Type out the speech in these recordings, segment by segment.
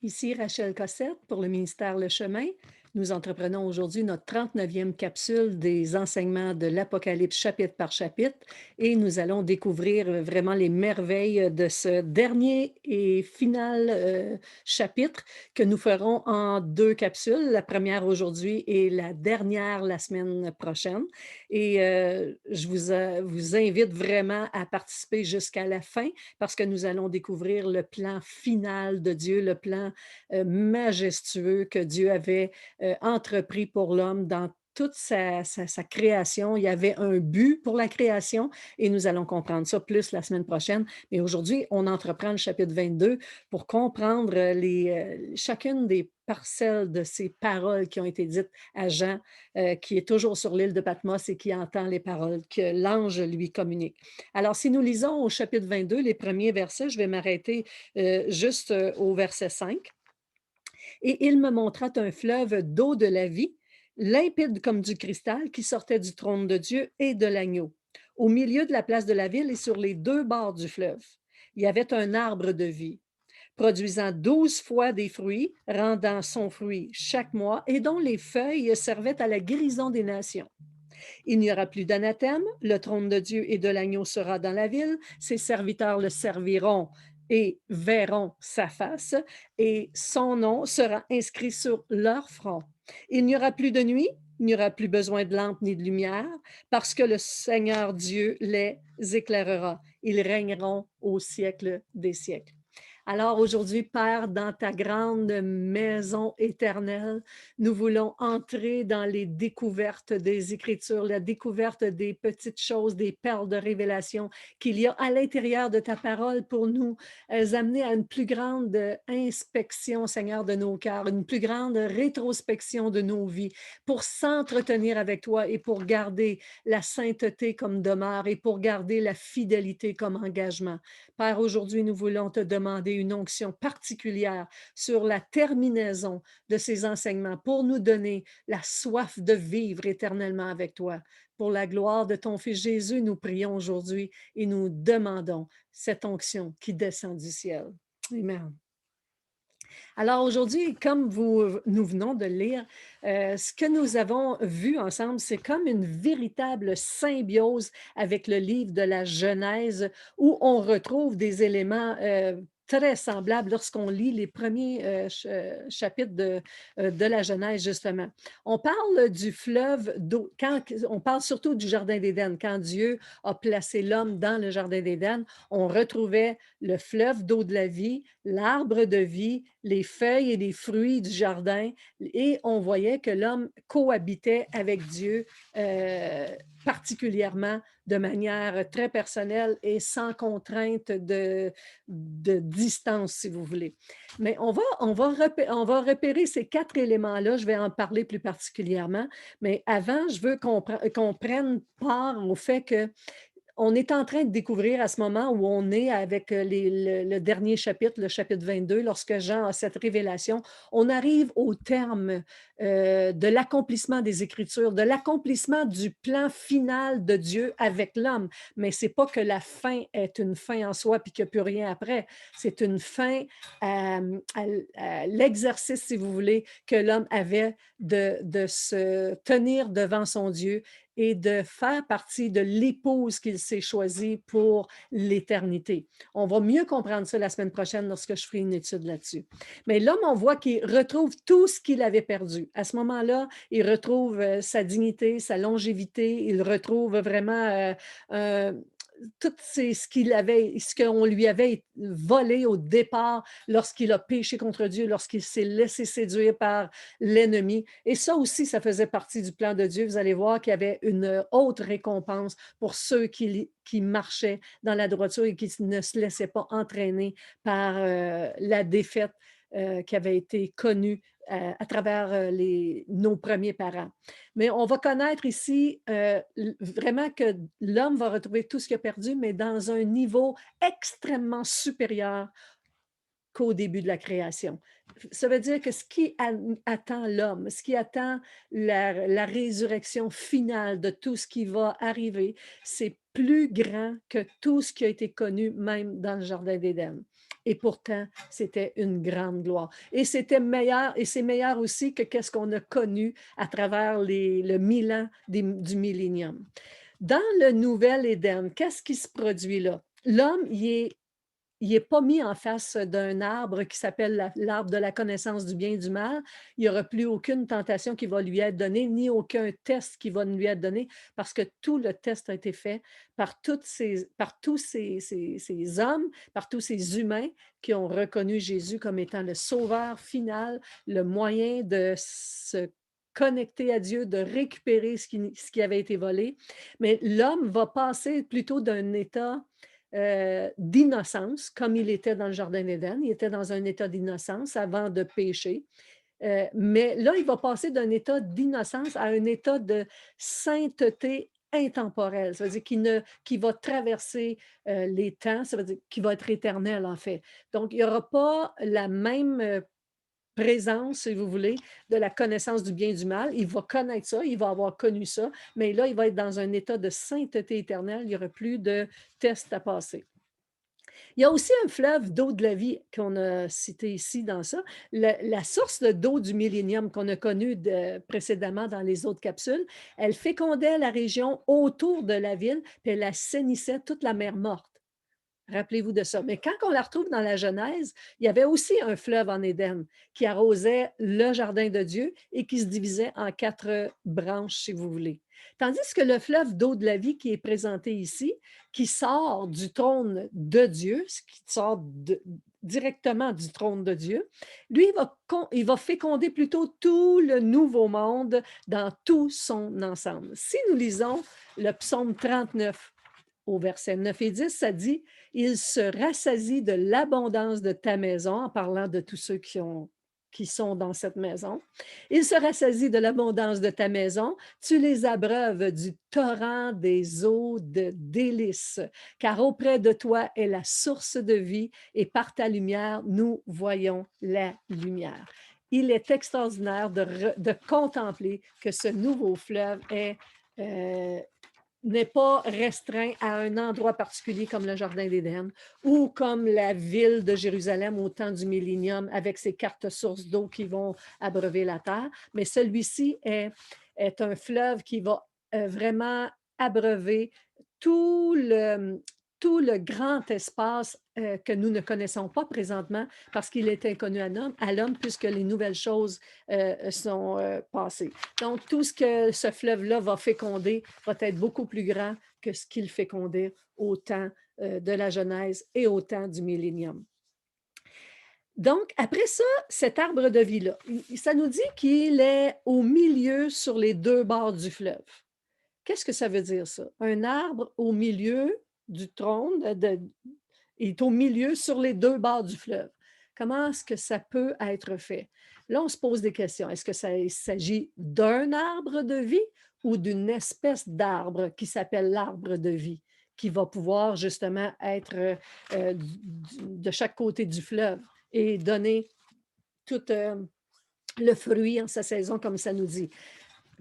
Ici Rachel Cossette pour le ministère Le Chemin. Nous entreprenons aujourd'hui notre 39e capsule des enseignements de l'Apocalypse chapitre par chapitre et nous allons découvrir vraiment les merveilles de ce dernier et final chapitre que nous ferons en deux capsules, la première aujourd'hui et la dernière la semaine prochaine. Et vous invite vraiment à participer jusqu'à la fin parce que nous allons découvrir le plan final de Dieu, le plan majestueux que Dieu avait entrepris pour l'homme dans toute sa création. Il y avait un but pour la création et nous allons comprendre ça plus la semaine prochaine. Mais aujourd'hui, on entreprend le chapitre 22 pour comprendre chacune des parcelles de ces paroles qui ont été dites à Jean, qui est toujours sur l'île de Patmos et qui entend les paroles que l'ange lui communique. Alors, si nous lisons au chapitre 22, les premiers versets, je vais m'arrêter juste au verset 5. Et il me montra un fleuve d'eau de la vie, limpide comme du cristal, qui sortait du trône de Dieu et de l'agneau. Au milieu de la place de la ville et sur les deux bords du fleuve, il y avait un arbre de vie, produisant 12 fois des fruits, rendant son fruit chaque mois, et dont les feuilles servaient à la guérison des nations. Il n'y aura plus d'anathème, le trône de Dieu et de l'agneau sera dans la ville, ses serviteurs le serviront et verront sa face, et son nom sera inscrit sur leur front. Il n'y aura plus de nuit, il n'y aura plus besoin de lampe ni de lumière, parce que le Seigneur Dieu les éclairera. Ils régneront au siècle des siècles. Alors aujourd'hui, Père, dans ta grande maison éternelle, nous voulons entrer dans les découvertes des Écritures, la découverte des petites choses, des perles de révélation qu'il y a à l'intérieur de ta parole pour nous amener à une plus grande inspection, Seigneur, de nos cœurs, une plus grande rétrospection de nos vies, pour s'entretenir avec toi et pour garder la sainteté comme demeure et pour garder la fidélité comme engagement. Père, aujourd'hui, nous voulons te demander une onction particulière sur la terminaison de ces enseignements pour nous donner la soif de vivre éternellement avec toi. Pour la gloire de ton Fils Jésus, nous prions aujourd'hui et nous demandons cette onction qui descend du ciel. Amen. Alors aujourd'hui, comme nous venons de lire, ce que nous avons vu ensemble, c'est comme une véritable symbiose avec le livre de la Genèse où on retrouve des éléments très semblables lorsqu'on lit les premiers chapitres de la Genèse, justement. On parle du fleuve d'eau, on parle surtout du Jardin d'Éden. Quand Dieu a placé l'homme dans le Jardin d'Éden, on retrouvait le fleuve d'eau de la vie, l'arbre de vie, les feuilles et les fruits du jardin, et on voyait que l'homme cohabitait avec Dieu euh, particulièrement de manière très personnelle et sans contrainte de distance, si vous voulez. Mais on va repérer ces quatre éléments-là, je vais en parler plus particulièrement, mais avant, je veux qu'on prenne part au fait que on est en train de découvrir à ce moment où on est avec le dernier chapitre, le chapitre 22, lorsque Jean a cette révélation, on arrive au terme de l'accomplissement des Écritures, de l'accomplissement du plan final de Dieu avec l'homme. Mais ce n'est pas que la fin est une fin en soi puis qu'il n'y a plus rien après. C'est une fin à l'exercice, si vous voulez, que l'homme avait de se tenir devant son Dieu et de faire partie de l'épouse qu'il s'est choisie pour l'éternité. On va mieux comprendre ça la semaine prochaine lorsque je ferai une étude là-dessus. Mais l'homme, on voit qu'il retrouve tout ce qu'il avait perdu. À ce moment-là, il retrouve sa dignité, sa longévité, il retrouve vraiment tout ce qu'on lui avait volé au départ lorsqu'il a péché contre Dieu, lorsqu'il s'est laissé séduire par l'ennemi. Et ça aussi, ça faisait partie du plan de Dieu. Vous allez voir qu'il y avait une haute récompense pour ceux qui marchaient dans la droiture et qui ne se laissaient pas entraîner par la défaite qui avait été connue à travers nos premiers parents. Mais on va connaître ici vraiment que l'homme va retrouver tout ce qu'il a perdu, mais dans un niveau extrêmement supérieur qu'au début de la création. Ça veut dire que ce qui attend l'homme, ce qui attend la résurrection finale de tout ce qui va arriver, c'est plus grand que tout ce qui a été connu même dans le jardin d'Éden. Et pourtant, c'était une grande gloire. Et c'était meilleur, et c'est meilleur aussi que qu'est-ce qu'on a connu à travers le 1000 ans du millénium. Dans le nouvel Éden, qu'est-ce qui se produit là? L'homme, il est pas mis en face d'un arbre qui s'appelle l'arbre de la connaissance du bien et du mal. Il n'y aura plus aucune tentation qui va lui être donnée, ni aucun test qui va lui être donné, parce que tout le test a été fait par tous ces hommes, par tous ces humains qui ont reconnu Jésus comme étant le sauveur final, le moyen de se connecter à Dieu, de récupérer ce qui avait été volé. Mais l'homme va passer plutôt d'un état d'innocence, comme il était dans le Jardin d'Éden. Il était dans un état d'innocence avant de pécher. Mais là, il va passer d'un état d'innocence à un état de sainteté intemporelle. Ça veut dire qu'il va traverser les temps, ça veut dire qu'il va être éternel, en fait. Donc, il n'y aura pas la même présence, si vous voulez, de la connaissance du bien et du mal. Il va connaître ça, il va avoir connu ça, mais là, il va être dans un état de sainteté éternelle. Il n'y aura plus de tests à passer. Il y a aussi un fleuve d'eau de la vie qu'on a cité ici dans ça. La source d'eau du millénium qu'on a connue précédemment dans les autres capsules, elle fécondait la région autour de la ville, puis elle assainissait toute la mer Morte. Rappelez-vous de ça. Mais quand on la retrouve dans la Genèse, il y avait aussi un fleuve en Éden qui arrosait le jardin de Dieu et qui se divisait en 4 branches, si vous voulez. Tandis que le fleuve d'eau de la vie qui est présenté ici, qui sort du trône de Dieu, qui sort directement du trône de Dieu, lui, il va féconder plutôt tout le nouveau monde dans tout son ensemble. Si nous lisons le psaume 39, au verset 9 et 10, ça dit « Il se rassasie de l'abondance de ta maison », en parlant de tous ceux qui sont dans cette maison. « Il se rassasie de l'abondance de ta maison, tu les abreuves du torrent des eaux de délices, car auprès de toi est la source de vie, et par ta lumière, nous voyons la lumière. » Il est extraordinaire de contempler que ce nouveau fleuve n'est pas restreint à un endroit particulier comme le Jardin d'Éden ou comme la ville de Jérusalem au temps du millénium avec ses 4 sources d'eau qui vont abreuver la terre, mais celui-ci est un fleuve qui va vraiment abreuver tout le, tout le grand espace que nous ne connaissons pas présentement parce qu'il est inconnu à l'homme puisque les nouvelles choses sont passées. Donc, tout ce que ce fleuve-là va féconder va être beaucoup plus grand que ce qu'il fécondait au temps de la Genèse et au temps du millénium. Donc, après ça, cet arbre de vie-là, ça nous dit qu'il est au milieu sur les 2 bords du fleuve. Qu'est-ce que ça veut dire, ça? Un arbre au milieu du trône, il est au milieu sur les 2 bords du fleuve. Comment est-ce que ça peut être fait? Là, on se pose des questions. Est-ce que ça s'agit d'un arbre de vie ou d'une espèce d'arbre qui s'appelle l'arbre de vie, qui va pouvoir justement être de chaque côté du fleuve et donner tout le fruit en sa saison, comme ça nous dit?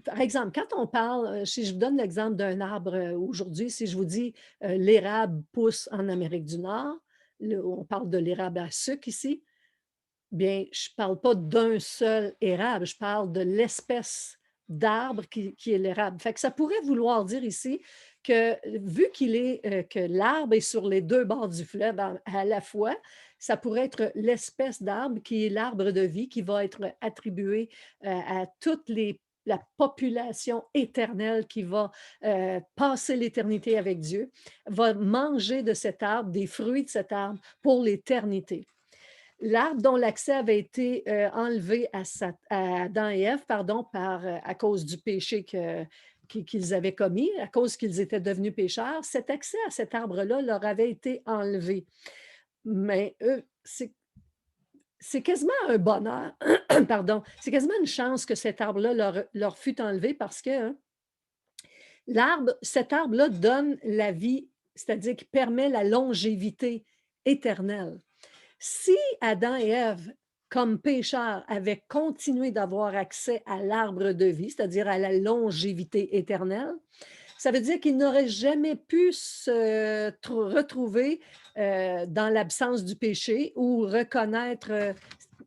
Par exemple, quand on parle, si je vous donne l'exemple d'un arbre aujourd'hui, si je vous dis l'érable pousse en Amérique du Nord, on parle de l'érable à sucre ici, bien, je ne parle pas d'un seul érable, je parle de l'espèce d'arbre qui est l'érable. Fait que ça pourrait vouloir dire ici que vu que l'arbre est sur les 2 bords du fleuve à la fois, ça pourrait être l'espèce d'arbre qui est l'arbre de vie qui va être attribué à toute la population éternelle qui va passer l'éternité avec Dieu, va manger de cet arbre, des fruits de cet arbre pour l'éternité. L'arbre dont l'accès avait été enlevé à Adam et Ève, pardon, à cause du péché qu'ils avaient commis, à cause qu'ils étaient devenus pécheurs, cet accès à cet arbre-là leur avait été enlevé. Mais c'est quasiment un bonheur, pardon, c'est quasiment une chance que cet arbre-là leur fut enlevé parce que cet arbre-là donne la vie, c'est-à-dire qu'il permet la longévité éternelle. Si Adam et Ève, comme pécheurs, avaient continué d'avoir accès à l'arbre de vie, c'est-à-dire à la longévité éternelle, Ça veut dire qu'ils n'auraient jamais pu se retrouver dans l'absence du péché ou reconnaître,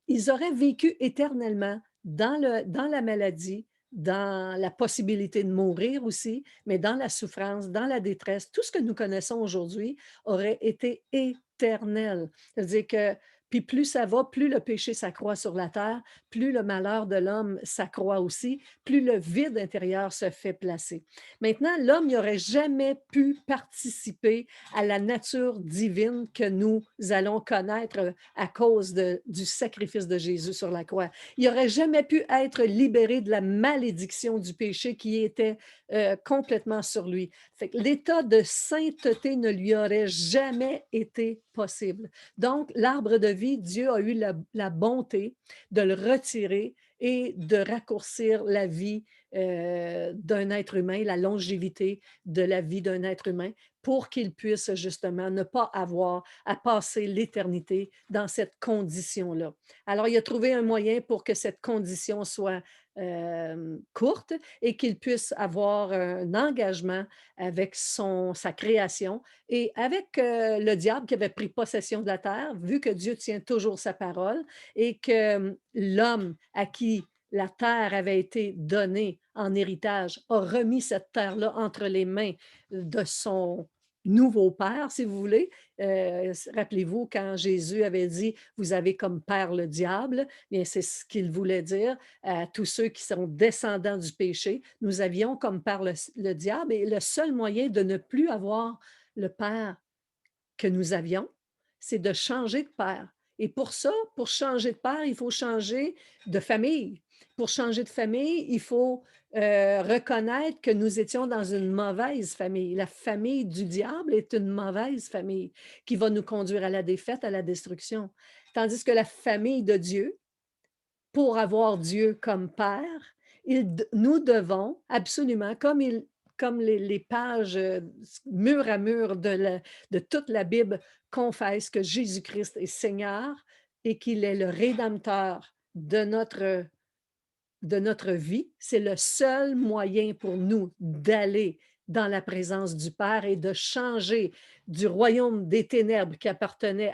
ils auraient vécu éternellement dans la maladie, dans la possibilité de mourir aussi, mais dans la souffrance, dans la détresse. Tout ce que nous connaissons aujourd'hui aurait été éternel. C'est-à-dire que puis plus ça va, plus le péché s'accroît sur la terre, plus le malheur de l'homme s'accroît aussi, plus le vide intérieur se fait placer. Maintenant, l'homme n'aurait jamais pu participer à la nature divine que nous allons connaître à cause du sacrifice de Jésus sur la croix. Il n'aurait jamais pu être libéré de la malédiction du péché qui était complètement sur lui. Fait que l'état de sainteté ne lui aurait jamais été possible. Donc, l'arbre de vie, Dieu a eu la bonté de le retirer et de raccourcir la vie d'un être humain, la longévité de la vie d'un être humain, pour qu'il puisse justement ne pas avoir à passer l'éternité dans cette condition-là. Alors, il a trouvé un moyen pour que cette condition soit courte et qu'il puisse avoir un engagement avec sa création et avec le diable qui avait pris possession de la terre, vu que Dieu tient toujours sa parole et que l'homme à qui la terre avait été donnée en héritage a remis cette terre-là entre les mains de son nouveau père, si vous voulez. Rappelez-vous quand Jésus avait dit, vous avez comme père le diable, bien c'est ce qu'il voulait dire à tous ceux qui sont descendants du péché. Nous avions comme père le diable et le seul moyen de ne plus avoir le père que nous avions, c'est de changer de père. Et pour ça, pour changer de père, il faut changer de famille. Pour changer de famille, il faut reconnaître que nous étions dans une mauvaise famille. La famille du diable est une mauvaise famille qui va nous conduire à la défaite, à la destruction. Tandis que la famille de Dieu, pour avoir Dieu comme Père, nous devons absolument, comme les pages mur à mur de toute la Bible confessent que Jésus-Christ est Seigneur et qu'il est le Rédempteur de notre vie, c'est le seul moyen pour nous d'aller dans la présence du Père et de changer du royaume des ténèbres qui appartenait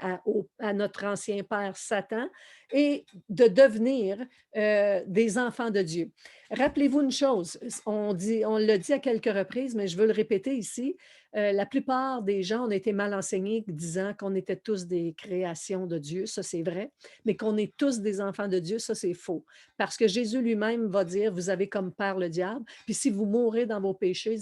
à notre ancien père Satan et de devenir des enfants de Dieu. Rappelez-vous une chose, on l'a dit à quelques reprises, mais je veux le répéter ici, la plupart des gens ont été mal enseignés disant qu'on était tous des créations de Dieu, ça c'est vrai, mais qu'on est tous des enfants de Dieu, ça c'est faux. Parce que Jésus lui-même va dire, vous avez comme père le diable, puis si vous mourrez dans vos péchés,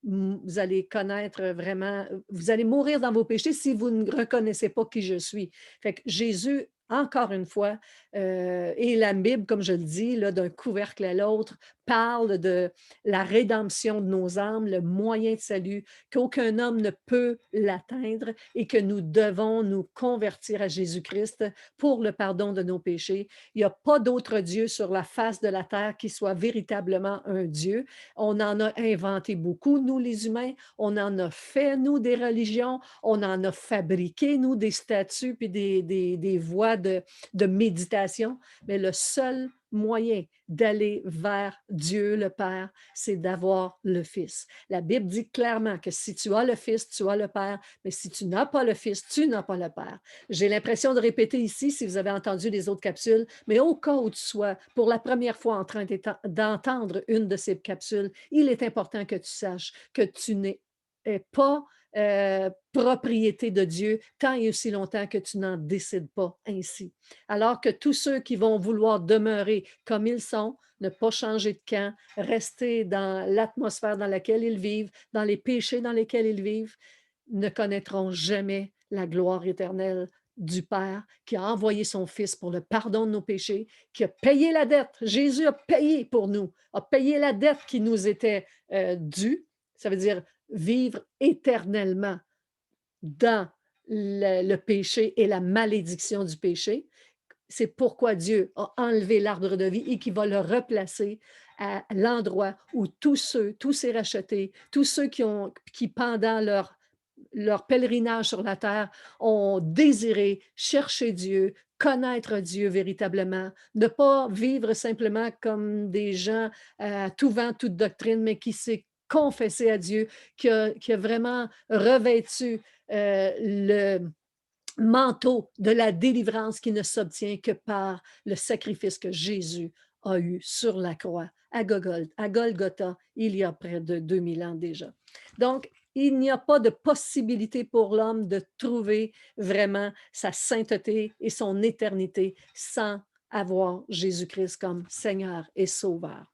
vous allez connaître vraiment, vous allez mourir dans vos péchés si vous ne reconnaissez pas qui je suis. Fait que Jésus, encore une fois, et la Bible, comme je le dis, d'un couvercle à l'autre, parle de la rédemption de nos âmes, le moyen de salut, qu'aucun homme ne peut l'atteindre et que nous devons nous convertir à Jésus-Christ pour le pardon de nos péchés. Il n'y a pas d'autre Dieu sur la face de la terre qui soit véritablement un Dieu. On en a inventé beaucoup, nous les humains. On en a fait, nous, des religions. On en a fabriqué, nous, des statues puis des voies de méditation. Mais le seul moyen d'aller vers Dieu le Père, c'est d'avoir le Fils. La Bible dit clairement que si tu as le Fils, tu as le Père, mais si tu n'as pas le Fils, tu n'as pas le Père. J'ai l'impression de répéter ici, si vous avez entendu les autres capsules, mais au cas où tu sois pour la première fois en train d'entendre une de ces capsules, il est important que tu saches que tu n'es pas propriété de Dieu tant et aussi longtemps que tu n'en décides pas ainsi. Alors que tous ceux qui vont vouloir demeurer comme ils sont, ne pas changer de camp, rester dans l'atmosphère dans laquelle ils vivent, dans les péchés dans lesquels ils vivent, ne connaîtront jamais la gloire éternelle du Père qui a envoyé son Fils pour le pardon de nos péchés, qui a payé la dette. Jésus a payé pour nous, a payé la dette qui nous était due. Ça veut dire vivre éternellement dans le péché et la malédiction du péché. C'est pourquoi Dieu a enlevé l'arbre de vie et qui va le replacer à l'endroit où tous ces rachetés, tous ceux qui pendant leur pèlerinage sur la terre ont désiré chercher Dieu, connaître Dieu véritablement, ne pas vivre simplement comme des gens à tout vent, toute doctrine, mais confessé à Dieu, qui a vraiment revêtu le manteau de la délivrance qui ne s'obtient que par le sacrifice que Jésus a eu sur la croix à Golgotha, il y a près de 2000 ans déjà. Donc, il n'y a pas de possibilité pour l'homme de trouver vraiment sa sainteté et son éternité sans avoir Jésus-Christ comme Seigneur et Sauveur.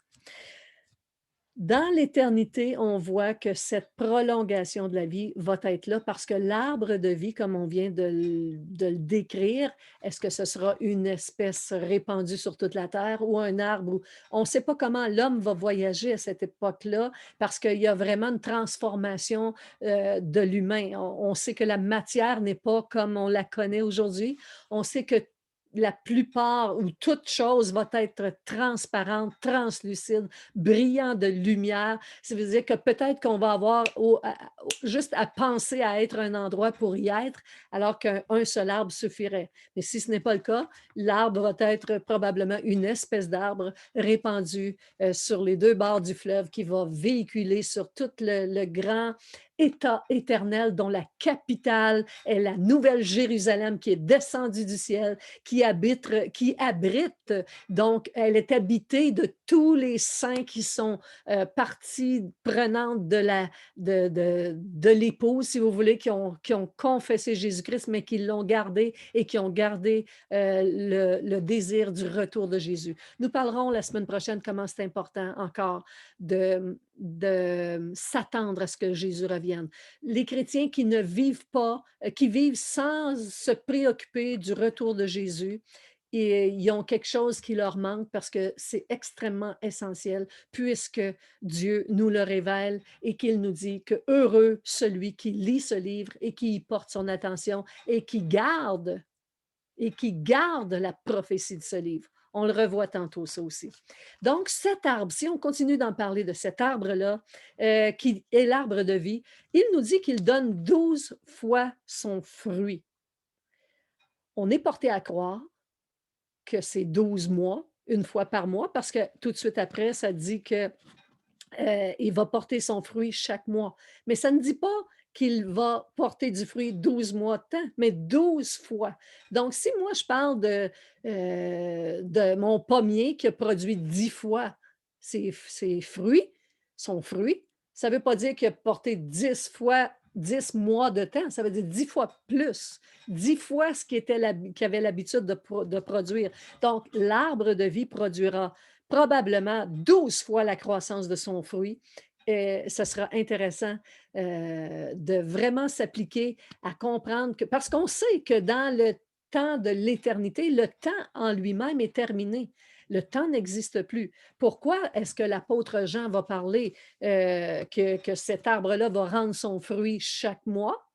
Dans l'éternité, on voit que cette prolongation de la vie va être là parce que l'arbre de vie, comme on vient de le décrire, est-ce que ce sera une espèce répandue sur toute la terre ou un arbre où on ne sait pas comment l'homme va voyager à cette époque-là parce qu'il y a vraiment une transformation de l'humain. On sait que la matière n'est pas comme on la connaît aujourd'hui. On sait que la plupart ou toute chose va être transparente, translucide, brillant de lumière. Ça veut dire que peut-être qu'on va avoir juste à penser à être un endroit pour y être, alors qu'un seul arbre suffirait. Mais si ce n'est pas le cas, l'arbre va être probablement une espèce d'arbre répandu sur les deux bords du fleuve qui va véhiculer sur tout le grand État éternel dont la capitale est la Nouvelle Jérusalem qui est descendue du ciel, qui abrite, donc elle est habitée de tous les saints qui sont partie prenante de l'épouse, si vous voulez, qui ont confessé Jésus-Christ, mais qui l'ont gardé et qui ont gardé le désir du retour de Jésus. Nous parlerons la semaine prochaine comment c'est important encore de s'attendre à ce que Jésus revienne. Les chrétiens qui ne vivent pas, qui vivent sans se préoccuper du retour de Jésus, et ils ont quelque chose qui leur manque parce que c'est extrêmement essentiel puisque Dieu nous le révèle et qu'il nous dit que heureux celui qui lit ce livre et qui y porte son attention et qui garde la prophétie de ce livre. On le revoit tantôt, ça aussi. Donc, cet arbre, si on continue d'en parler de cet arbre-là, qui est l'arbre de vie, il nous dit qu'il donne 12 fois son fruit. On est porté à croire que c'est 12 mois, une fois par mois, parce que tout de suite après, ça dit que il va porter son fruit chaque mois. Mais ça ne dit pas qu'il va porter du fruit 12 mois de temps, mais 12 fois. Donc, si moi je parle de mon pommier qui a produit 10 fois ses fruits, son fruit, ça ne veut pas dire qu'il a porté 10 fois 10 mois de temps, ça veut dire 10 fois plus, 10 fois ce qu'il avait l'habitude de produire. Donc, l'arbre de vie produira probablement 12 fois la croissance de son fruit. Et ce sera intéressant de vraiment s'appliquer à comprendre que, parce qu'on sait que dans le temps de l'éternité, le temps en lui-même est terminé. Le temps n'existe plus. Pourquoi est-ce que l'apôtre Jean va parler que cet arbre-là va rendre son fruit chaque mois?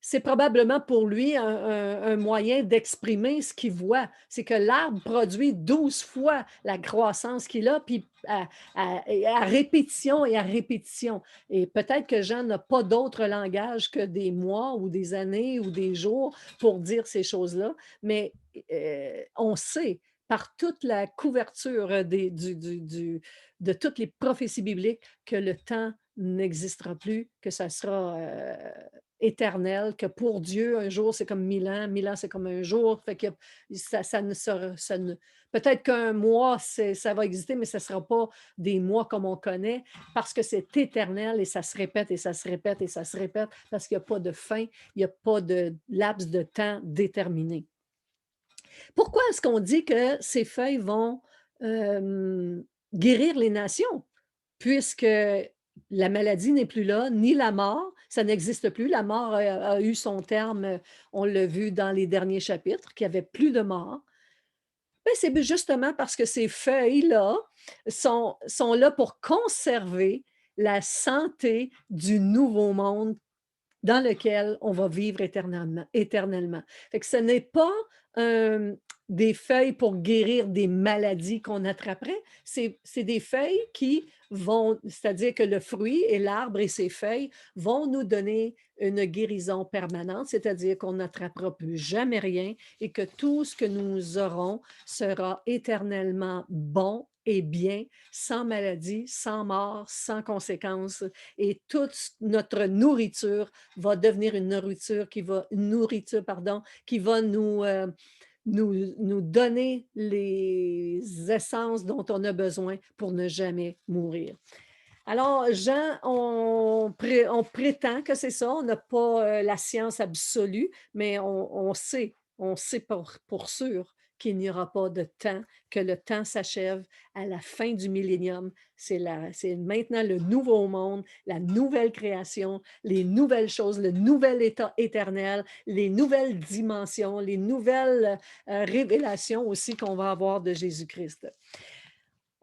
C'est probablement pour lui un moyen d'exprimer ce qu'il voit. C'est que l'arbre produit 12 fois la croissance qu'il a, puis à répétition et à répétition. Et peut-être que Jean n'a pas d'autre langage que des mois ou des années ou des jours pour dire ces choses-là, mais on sait par toute la couverture de toutes les prophéties bibliques que le temps n'existera plus, que ça sera éternel, que pour Dieu, un jour, c'est comme 1000 ans, c'est comme un jour. Fait que ça ne sera, peut-être qu'un mois, ça va exister, mais ce ne sera pas des mois comme on connaît, parce que c'est éternel et ça se répète et ça se répète et ça se répète, parce qu'il n'y a pas de fin, il n'y a pas de laps de temps déterminé. Pourquoi est-ce qu'on dit que ces feuilles vont guérir les nations? Puisque la maladie n'est plus là, ni la mort, ça n'existe plus. La mort a eu son terme, on l'a vu dans les derniers chapitres, qu'il n'y avait plus de mort. Ben, c'est justement parce que ces feuilles-là sont là pour conserver la santé du nouveau monde dans lequel on va vivre éternellement. Fait que ce n'est pas des feuilles pour guérir des maladies qu'on attraperait, c'est des feuilles qui vont, c'est-à-dire que le fruit et l'arbre et ses feuilles vont nous donner une guérison permanente, c'est-à-dire qu'on n'attrapera plus jamais rien et que tout ce que nous aurons sera éternellement bon et bien, sans maladie, sans mort, sans conséquences. Et toute notre nourriture va devenir une nourriture, pardon, qui va nous donner les essences dont on a besoin pour ne jamais mourir. Alors, Jean, on prétend que c'est ça, on n'a pas la science absolue, mais on sait pour sûr qu'il n'y aura pas de temps, que le temps s'achève à la fin du millénium. C'est maintenant le nouveau monde, la nouvelle création, les nouvelles choses, le nouvel état éternel, les nouvelles dimensions, les nouvelles révélations aussi qu'on va avoir de Jésus-Christ.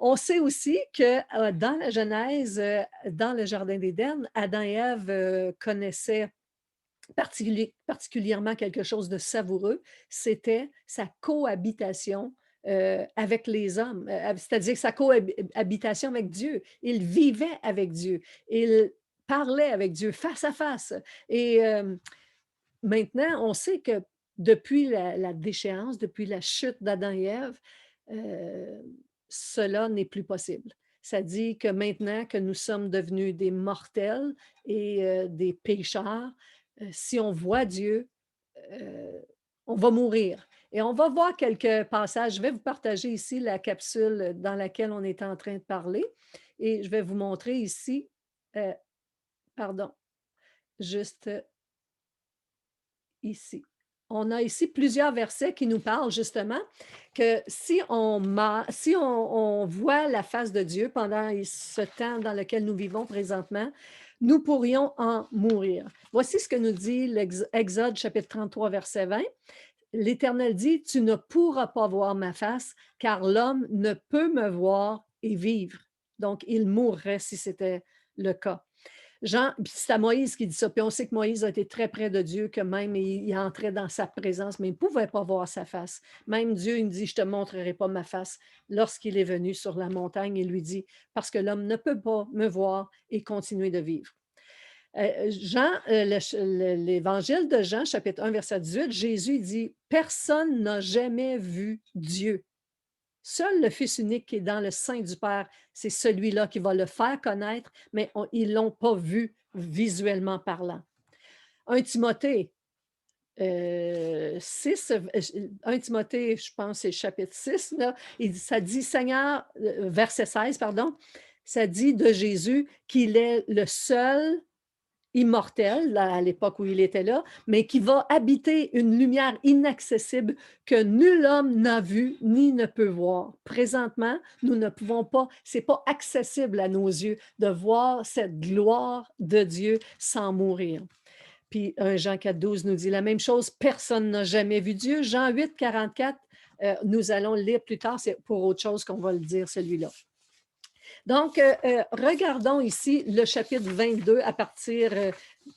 On sait aussi que dans la Genèse, dans le Jardin d'Éden, Adam et Ève connaissaient particulièrement quelque chose de savoureux, c'était sa cohabitation avec les hommes, c'est-à-dire sa cohabitation avec Dieu. Ils vivaient avec Dieu, ils parlaient avec Dieu face à face. Et maintenant, on sait que depuis la déchéance, depuis la chute d'Adam et Ève, euh, cela n'est plus possible. Ça dit que maintenant que nous sommes devenus des mortels et des pécheurs, si on voit Dieu, euh, on va mourir. Et on va voir quelques passages. Je vais vous partager ici la capsule dans laquelle on est en train de parler. Et je vais vous montrer ici, euh, pardon, juste ici. On a ici plusieurs versets qui nous parlent justement que si on voit la face de Dieu pendant ce temps dans lequel nous vivons présentement, nous pourrions en mourir. Voici ce que nous dit l'Exode chapitre 33, verset 20. L'Éternel dit, tu ne pourras pas voir ma face, car l'homme ne peut me voir et vivre. Donc, il mourrait si c'était le cas. Jean, c'est à Moïse qui dit ça. Puis on sait que Moïse a été très près de Dieu, que même il entrait dans sa présence, mais il ne pouvait pas voir sa face. Même Dieu, il dit, je ne te montrerai pas ma face. Lorsqu'il est venu sur la montagne, il lui dit, parce que l'homme ne peut pas me voir et continuer de vivre. L'évangile de Jean, chapitre 1, verset 18, Jésus dit, personne n'a jamais vu Dieu. Seul le Fils unique qui est dans le sein du Père, c'est celui-là qui va le faire connaître, mais ils ne l'ont pas vu visuellement parlant. 1 Timothée 6, 1 Timothée, je pense, c'est chapitre 6, là, ça dit Seigneur, verset 16, pardon, ça dit de Jésus qu'il est le seul immortel à l'époque où il était là, mais qui va habiter une lumière inaccessible que nul homme n'a vue ni ne peut voir. Présentement, nous ne pouvons pas, c'est pas accessible à nos yeux de voir cette gloire de Dieu sans mourir. Puis Jean 4,12 nous dit la même chose, personne n'a jamais vu Dieu. Jean 8,44, nous allons le lire plus tard, c'est pour autre chose qu'on va le dire celui-là. Donc, regardons ici le chapitre 22 à partir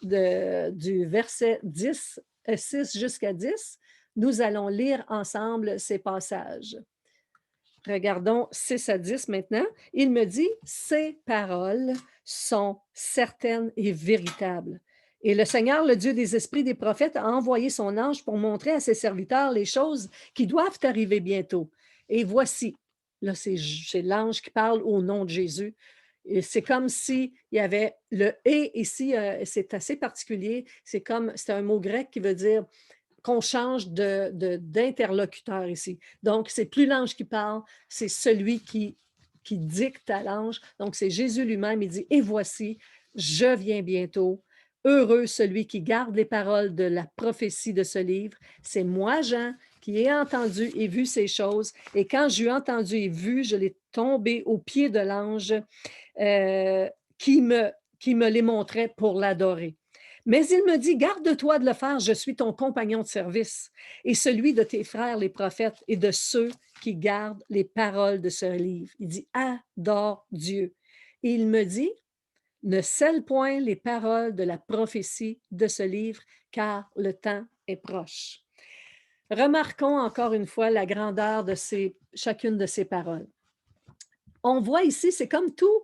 du verset 10, 6 jusqu'à 10. Nous allons lire ensemble ces passages. Regardons 6 à 10 maintenant. Il me dit, ces paroles sont certaines et véritables. Et le Seigneur, le Dieu des esprits des prophètes, a envoyé son ange pour montrer à ses serviteurs les choses qui doivent arriver bientôt. Et voici, là, c'est l'ange qui parle au nom de Jésus. C'est comme s'il y avait le et ici, c'est assez particulier. C'est un mot grec qui veut dire qu'on change d'interlocuteur ici. Donc, c'est plus l'ange qui parle, c'est celui qui dicte à l'ange. Donc, c'est Jésus lui-même. Il dit, et voici, je viens bientôt. Heureux celui qui garde les paroles de la prophétie de ce livre. C'est moi, Jean, qui ai entendu et vu ces choses. Et quand j'ai entendu et vu, je l'ai tombé aux pieds de l'ange qui me les montrait pour l'adorer. Mais il me dit, garde-toi de le faire, je suis ton compagnon de service et celui de tes frères les prophètes et de ceux qui gardent les paroles de ce livre. Il dit, adore Dieu. Et il me dit, ne scelle point les paroles de la prophétie de ce livre, car le temps est proche. Remarquons encore une fois la grandeur de chacune de ces paroles. On voit ici, c'est comme tout,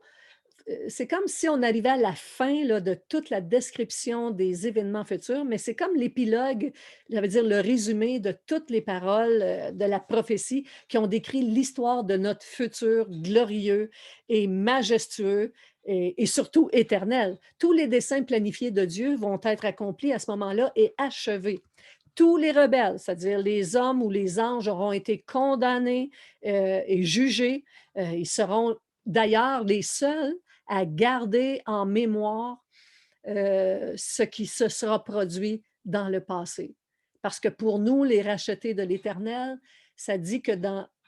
c'est comme si on arrivait à la fin là, de toute la description des événements futurs, mais c'est comme l'épilogue, ça veut dire le résumé de toutes les paroles de la prophétie qui ont décrit l'histoire de notre futur glorieux et majestueux et surtout éternel. Tous les desseins planifiés de Dieu vont être accomplis à ce moment-là et achevés. Tous les rebelles, c'est-à-dire les hommes ou les anges, auront été condamnés et jugés. Ils seront d'ailleurs les seuls à garder en mémoire ce qui se sera produit dans le passé. Parce que pour nous, les rachetés de l'Éternel, ça dit que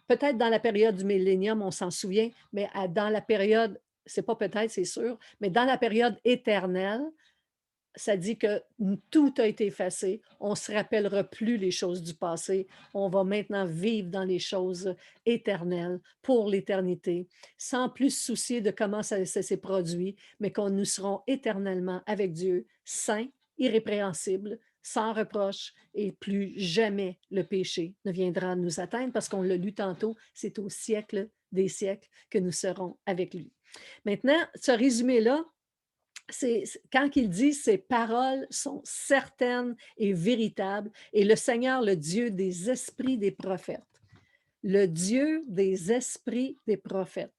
peut-être dans la période du millénium, on s'en souvient, mais dans la période, c'est pas peut-être, c'est sûr, mais dans la période éternelle, ça dit que tout a été effacé. On ne se rappellera plus les choses du passé. On va maintenant vivre dans les choses éternelles pour l'éternité, sans plus se soucier de comment ça s'est produit, mais qu'on nous serons éternellement avec Dieu, saints, irrépréhensibles, sans reproche, et plus jamais le péché ne viendra nous atteindre, parce qu'on l'a lu tantôt, c'est au siècle des siècles que nous serons avec lui. Maintenant, ce résumé-là, quand il dit ces paroles sont certaines et véritables, et le Seigneur, le Dieu des esprits des prophètes, le Dieu des esprits des prophètes.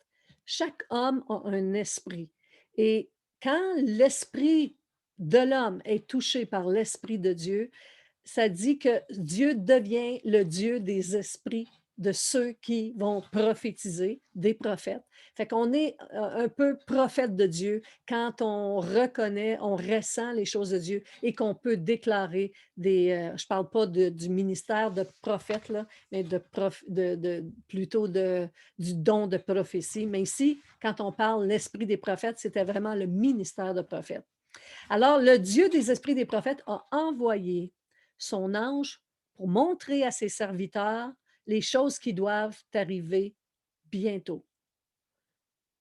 Chaque homme a un esprit. Et quand l'esprit de l'homme est touché par l'esprit de Dieu, ça dit que Dieu devient le Dieu des esprits de ceux qui vont prophétiser, des prophètes. Fait qu'on est un peu prophète de Dieu quand on reconnaît, on ressent les choses de Dieu et qu'on peut déclarer je parle pas du ministère de prophète, là, mais plutôt du don de prophétie. Mais ici, quand on parle l'esprit des prophètes, c'était vraiment le ministère de prophète. Alors, le Dieu des esprits des prophètes a envoyé son ange pour montrer à ses serviteurs les choses qui doivent arriver bientôt.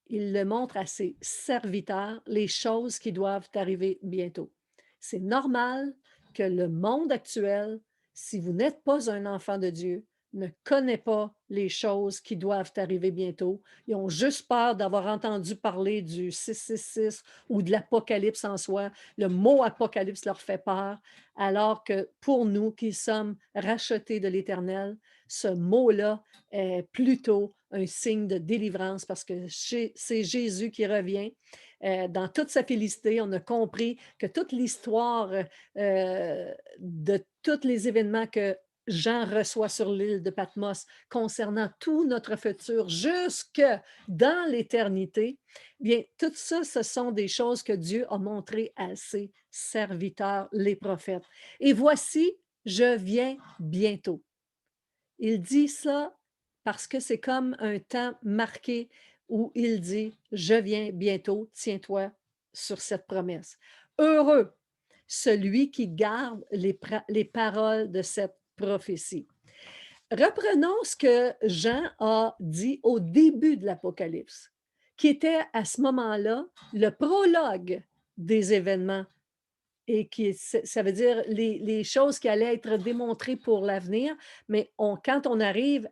Il le montre à ses serviteurs, les choses qui doivent arriver bientôt. C'est normal que le monde actuel, si vous n'êtes pas un enfant de Dieu, ne connaît pas les choses qui doivent arriver bientôt. Ils ont juste peur d'avoir entendu parler du 666 ou de l'Apocalypse en soi. Le mot Apocalypse leur fait peur, alors que pour nous qui sommes rachetés de l'Éternel, ce mot-là est plutôt un signe de délivrance parce que c'est Jésus qui revient. Dans toute sa félicité, on a compris que toute l'histoire de tous les événements que Jean reçoit sur l'île de Patmos concernant tout notre futur jusque dans l'éternité, bien, tout ça, ce sont des choses que Dieu a montrées à ses serviteurs, les prophètes. Et voici, je viens bientôt. Il dit ça parce que c'est comme un temps marqué où il dit: «Je viens bientôt, tiens-toi sur cette promesse». Heureux celui qui garde les paroles de cette prophétie. Reprenons ce que Jean a dit au début de l'Apocalypse, qui était à ce moment-là le prologue des événements et ça veut dire les choses qui allaient être démontrées pour l'avenir, mais quand on arrive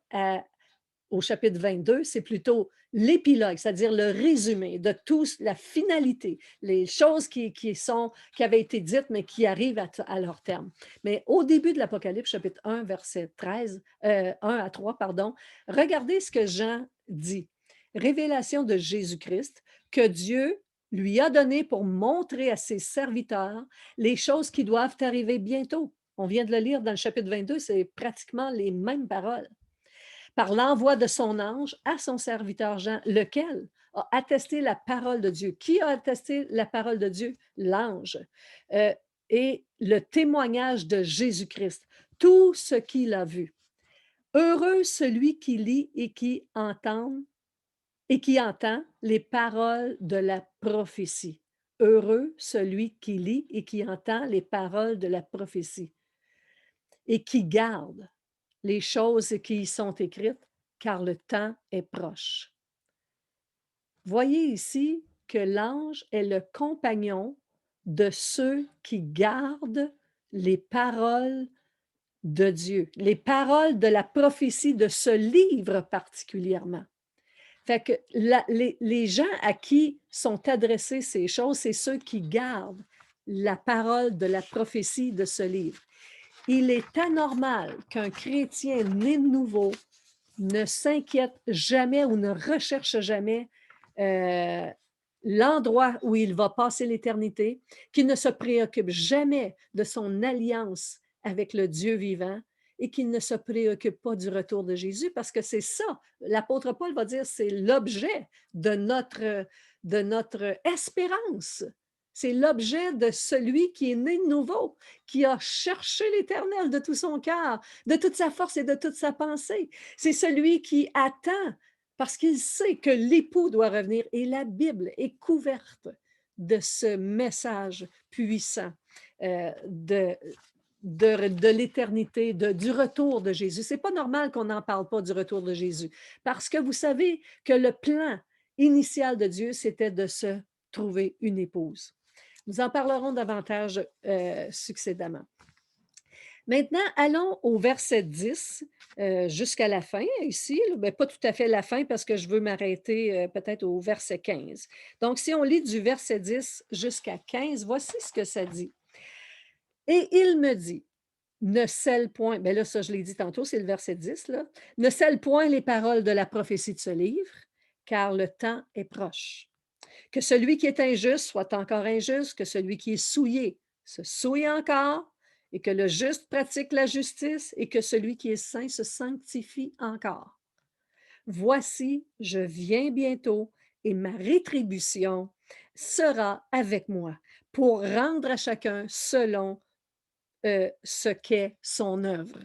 au chapitre 22, c'est plutôt l'épilogue, c'est-à-dire le résumé de tout, la finalité, les choses qui avaient été dites, mais qui arrivent à leur terme. Mais au début de l'Apocalypse, chapitre 1, verset 13, 1 à 3, pardon, regardez ce que Jean dit. Révélation de Jésus-Christ que Dieu lui a donné pour montrer à ses serviteurs les choses qui doivent arriver bientôt. On vient de le lire dans le chapitre 22, c'est pratiquement les mêmes paroles par l'envoi de son ange à son serviteur Jean, lequel a attesté la parole de Dieu. Qui a attesté la parole de Dieu? L'ange. Euh, et le témoignage de Jésus-Christ, tout ce qu'il a vu. Heureux celui qui lit et qui entend les paroles de la prophétie. Heureux celui qui lit et qui entend les paroles de la prophétie et qui garde les choses qui y sont écrites, car le temps est proche. Voyez ici que l'ange est le compagnon de ceux qui gardent les paroles de Dieu, les paroles de la prophétie de ce livre particulièrement. Fait que les gens à qui sont adressées ces choses, c'est ceux qui gardent la parole de la prophétie de ce livre. Il est anormal qu'un chrétien né de nouveau ne s'inquiète jamais ou ne recherche jamais euh, l'endroit où il va passer l'éternité, qu'il ne se préoccupe jamais de son alliance avec le Dieu vivant et qu'il ne se préoccupe pas du retour de Jésus, parce que c'est ça, l'apôtre Paul va dire, c'est l'objet de notre espérance. C'est l'objet de celui qui est né de nouveau, qui a cherché l'Éternel de tout son cœur, de toute sa force et de toute sa pensée. C'est celui qui attend parce qu'il sait que l'époux doit revenir. Et la Bible est couverte de ce message puissant de l'éternité, du retour de Jésus. C'est pas normal qu'on n'en parle pas du retour de Jésus, parce que vous savez que le plan initial de Dieu, c'était de se trouver une épouse. Nous en parlerons davantage succédemment. Maintenant, allons au verset 10 jusqu'à la fin ici. Ben, pas tout à fait la fin parce que je veux m'arrêter peut-être au verset 15. Donc, si on lit du verset 10 jusqu'à 15, voici ce que ça dit. Et il me dit, ne scelle point, bien là, ça je l'ai dit tantôt, c'est le verset 10, là. Ne scelle point les paroles de la prophétie de ce livre, car le temps est proche. Que celui qui est injuste soit encore injuste, que celui qui est souillé se souille encore, et que le juste pratique la justice, et que celui qui est saint se sanctifie encore. Voici, je viens bientôt, et ma rétribution sera avec moi pour rendre à chacun selon ce qu'est son œuvre.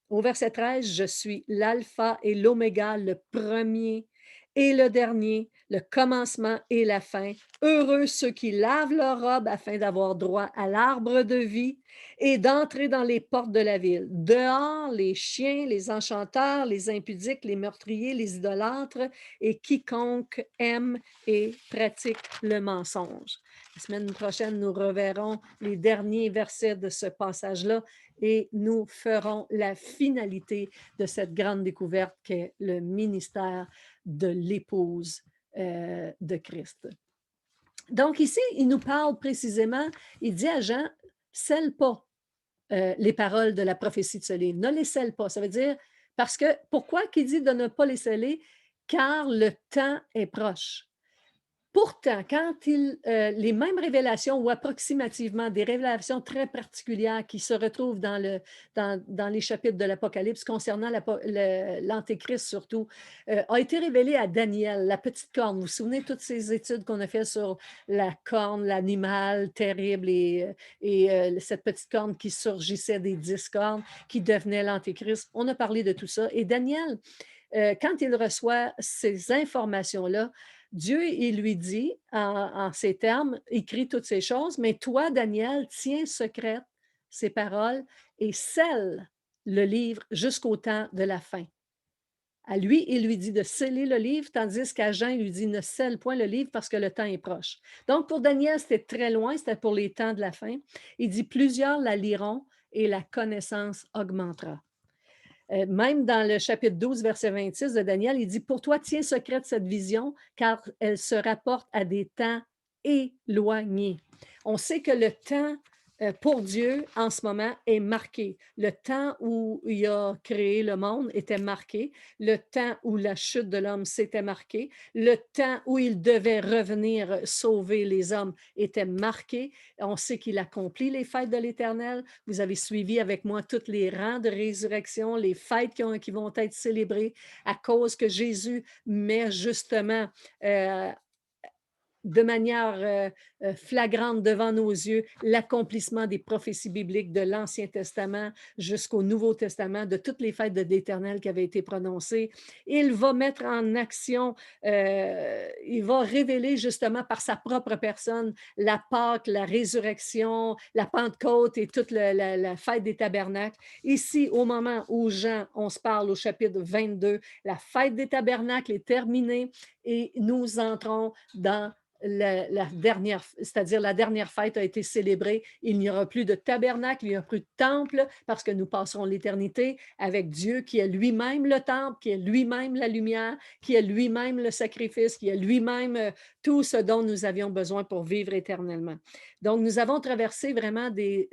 Au verset 13, je suis l'alpha et l'oméga, le premier et le dernier, le commencement et la fin. Heureux ceux qui lavent leur robe afin d'avoir droit à l'arbre de vie et d'entrer dans les portes de la ville. Dehors, les chiens, les enchanteurs, les impudiques, les meurtriers, les idolâtres et quiconque aime et pratique le mensonge. La semaine prochaine, nous reverrons les derniers versets de ce passage-là et nous ferons la finalité de cette grande découverte qu'est le ministère de l'épouse de Christ. Donc ici, il nous parle précisément, il dit à Jean, scelle pas les paroles de la prophétie de ce livre, ne les scelle pas. Ça veut dire, parce que, pourquoi qu'il dit de ne pas les sceller? Car le temps est proche. Pourtant, quand les mêmes révélations ou approximativement des révélations très particulières qui se retrouvent dans les chapitres de l'Apocalypse concernant l'Antéchrist surtout, a été révélé à Daniel, la petite corne. Vous vous souvenez de toutes ces études qu'on a faites sur la corne, l'animal terrible et cette petite corne qui surgissait des 10 cornes qui devenait l'Antéchrist. On a parlé de tout ça. Et Daniel, quand il reçoit ces informations-là, Dieu, il lui dit, en ces termes, écrit toutes ces choses, mais toi, Daniel, tiens secrète ces paroles et scelle le livre jusqu'au temps de la fin. À lui, il lui dit de sceller le livre, tandis qu'à Jean, il lui dit ne scelle point le livre parce que le temps est proche. Donc, pour Daniel, c'était très loin, c'était pour les temps de la fin. Il dit plusieurs la liront et la connaissance augmentera. Même dans le chapitre 12, verset 26 de Daniel, il dit, pour toi, tiens secrète cette vision, car elle se rapporte à des temps éloignés. On sait que le temps pour Dieu en ce moment est marqué. Le temps où il a créé le monde était marqué. Le temps où la chute de l'homme s'était marqué. Le temps où il devait revenir sauver les hommes était marqué. On sait qu'il accomplit les fêtes de l'Éternel. Vous avez suivi avec moi tous les rangs de résurrection, les fêtes qui vont être célébrées à cause que Jésus met justement de manière flagrante devant nos yeux l'accomplissement des prophéties bibliques de l'Ancien Testament jusqu'au Nouveau Testament, de toutes les fêtes de l'Éternel qui avaient été prononcées. Il va mettre en action, il va révéler justement par sa propre personne la Pâque, la résurrection, la Pentecôte et toute la fête des tabernacles. Ici, au moment où Jean, on se parle au chapitre 22, la fête des tabernacles est terminée et nous entrons dans la dernière, c'est-à-dire la dernière fête a été célébrée. Il n'y aura plus de tabernacle, il n'y aura plus de temple, parce que nous passerons l'éternité avec Dieu qui est lui-même le temple, qui est lui-même la lumière, qui est lui-même le sacrifice, qui est lui-même tout ce dont nous avions besoin pour vivre éternellement. Donc, nous avons traversé vraiment des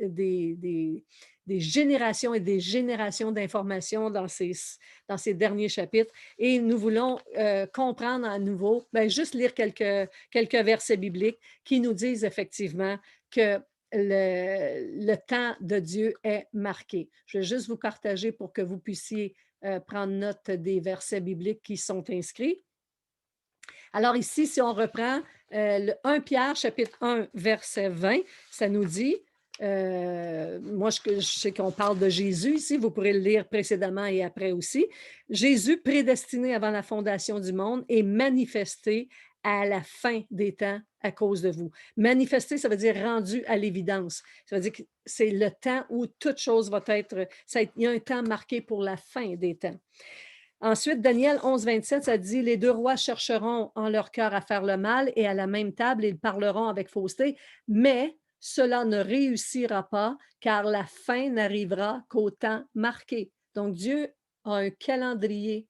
générations et des générations d'informations dans ces derniers chapitres et nous voulons comprendre à nouveau, ben, juste lire quelques versets bibliques qui nous disent effectivement que le temps de Dieu est marqué. Je vais juste vous partager pour que vous puissiez prendre note des versets bibliques qui sont inscrits. Alors ici, si on reprend le 1 Pierre, chapitre 1, verset 20, ça nous dit, moi je sais qu'on parle de Jésus ici, vous pourrez le lire précédemment et après aussi. Jésus prédestiné avant la fondation du monde et manifesté à la fin des temps à cause de vous. Manifesté, ça veut dire rendu à l'évidence. Ça veut dire que c'est le temps où toute chose va être, il y a un temps marqué pour la fin des temps. Ensuite, Daniel 11, 27, ça dit, les deux rois chercheront en leur cœur à faire le mal et à la même table, ils parleront avec fausseté, mais cela ne réussira pas car la fin n'arrivera qu'au temps marqué. Donc, Dieu a un calendrier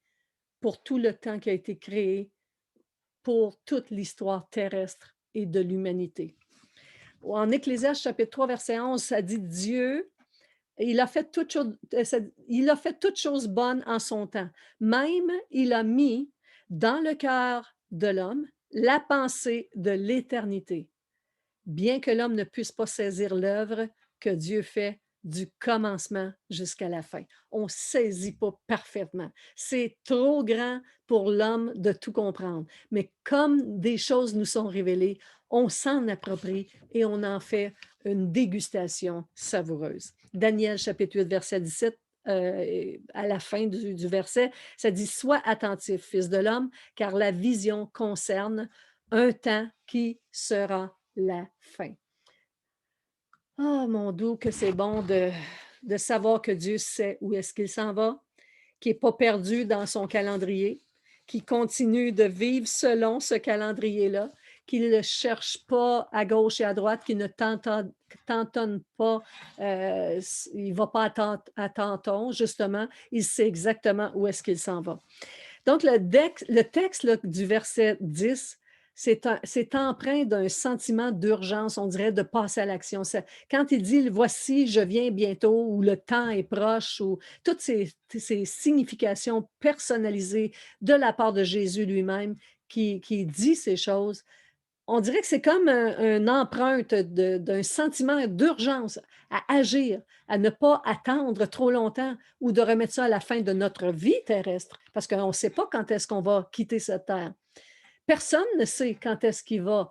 pour tout le temps qui a été créé pour toute l'histoire terrestre et de l'humanité. En Ecclésiaste chapitre 3, verset 11, ça dit Dieu il a fait toutes choses bonnes en son temps. Même, il a mis dans le cœur de l'homme la pensée de l'éternité, bien que l'homme ne puisse pas saisir l'œuvre que Dieu fait du commencement jusqu'à la fin. On ne saisit pas parfaitement. C'est trop grand pour l'homme de tout comprendre. Mais comme des choses nous sont révélées, on s'en approprie et on en fait une dégustation savoureuse. Daniel chapitre 8, verset 17, à la fin du verset, ça dit « Sois attentif, fils de l'homme, car la vision concerne un temps qui sera la fin. » Ah, mon doux, que c'est bon de savoir que Dieu sait où est-ce qu'il s'en va, qu'il n'est pas perdu dans son calendrier, qu'il continue de vivre selon ce calendrier-là, qu'il ne cherche pas à gauche et à droite, qu'il ne tantonne pas, il ne va pas à tâtons, justement, il sait exactement où est-ce qu'il s'en va. Donc, le texte là, du verset 10, c'est empreint d'un sentiment d'urgence, on dirait, de passer à l'action. Quand il dit voici, je viens bientôt, ou le temps est proche, ou toutes ces significations personnalisées de la part de Jésus lui-même qui dit ces choses, on dirait que c'est comme une empreinte d'un sentiment d'urgence à agir, à ne pas attendre trop longtemps ou de remettre ça à la fin de notre vie terrestre, parce qu'on ne sait pas quand est-ce qu'on va quitter cette terre. Personne ne sait quand est-ce qu'il va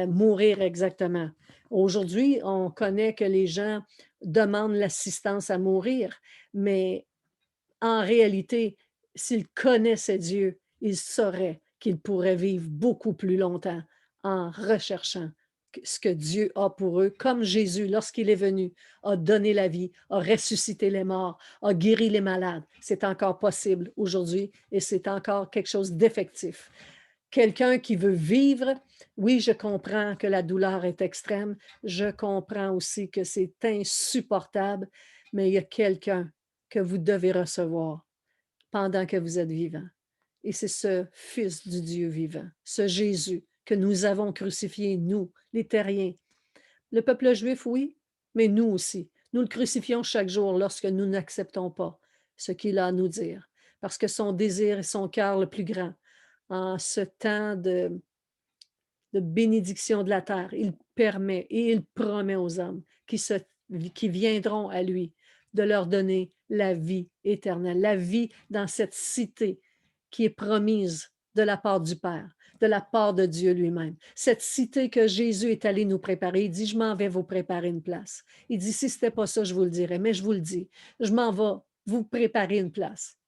mourir exactement. Aujourd'hui, on connaît que les gens demandent l'assistance à mourir, mais en réalité, s'ils connaissaient Dieu, ils sauraient qu'ils pourraient vivre beaucoup plus longtemps en recherchant ce que Dieu a pour eux, comme Jésus, lorsqu'il est venu, a donné la vie, a ressuscité les morts, a guéri les malades. C'est encore possible aujourd'hui et c'est encore quelque chose d'effectif. Quelqu'un qui veut vivre, oui, je comprends que la douleur est extrême, je comprends aussi que c'est insupportable, mais il y a quelqu'un que vous devez recevoir pendant que vous êtes vivant. Et c'est ce Fils du Dieu vivant, ce Jésus que nous avons crucifié, nous, les terriens. Le peuple juif, oui, mais nous aussi. Nous le crucifions chaque jour lorsque nous n'acceptons pas ce qu'il a à nous dire, parce que son désir et son cœur le plus grand, en ce temps de bénédiction de la terre, il permet et il promet aux hommes qui viendront à lui de leur donner la vie éternelle, la vie dans cette cité qui est promise de la part du Père, de la part de Dieu lui-même. Cette cité que Jésus est allé nous préparer, il dit, je m'en vais vous préparer une place. Il dit, si ce n'était pas ça, je vous le dirais, mais je vous le dis, je m'en vais vous préparer une place.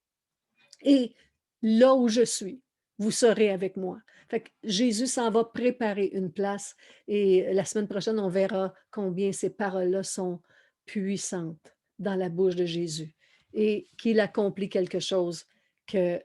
Et là où je suis, vous serez avec moi. Fait que Jésus s'en va préparer une place et la semaine prochaine, on verra combien ces paroles-là sont puissantes dans la bouche de Jésus et qu'il accomplit quelque chose que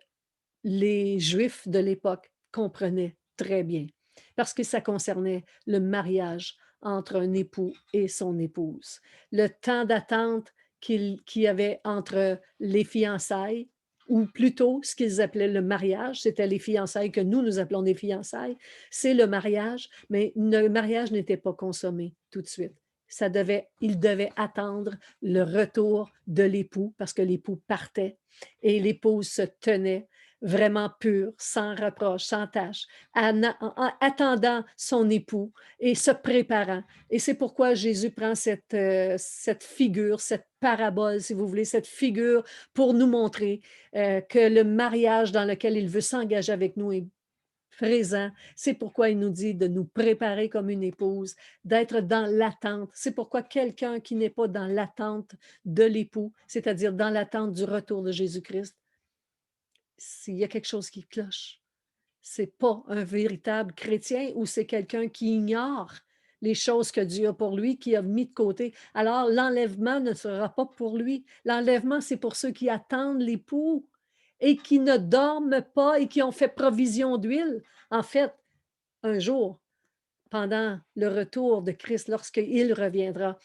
les Juifs de l'époque comprenaient très bien. parce que ça concernait le mariage entre un époux et son épouse. Le temps d'attente qu'il y avait entre les fiançailles, ou plutôt ce qu'ils appelaient le mariage, c'était les fiançailles que nous appelons des fiançailles, c'est le mariage, mais le mariage n'était pas consommé tout de suite. Il devait attendre le retour de l'époux parce que l'époux partait et l'épouse se tenait vraiment pure, sans reproche, sans tâche, en attendant son époux et se préparant. Et c'est pourquoi Jésus prend cette figure, cette parabole, si vous voulez, cette figure pour nous montrer que le mariage dans lequel il veut s'engager avec nous est présent. C'est pourquoi il nous dit de nous préparer comme une épouse, d'être dans l'attente. C'est pourquoi quelqu'un qui n'est pas dans l'attente de l'époux, c'est-à-dire dans l'attente du retour de Jésus-Christ, s'il y a quelque chose qui cloche. C'est pas un véritable chrétien ou c'est quelqu'un qui ignore les choses que Dieu a pour lui, qui a mis de côté. Alors, l'enlèvement ne sera pas pour lui. L'enlèvement, c'est pour ceux qui attendent l'époux et qui ne dorment pas et qui ont fait provision d'huile. En fait, un jour, pendant le retour de Christ, lorsqu'il reviendra,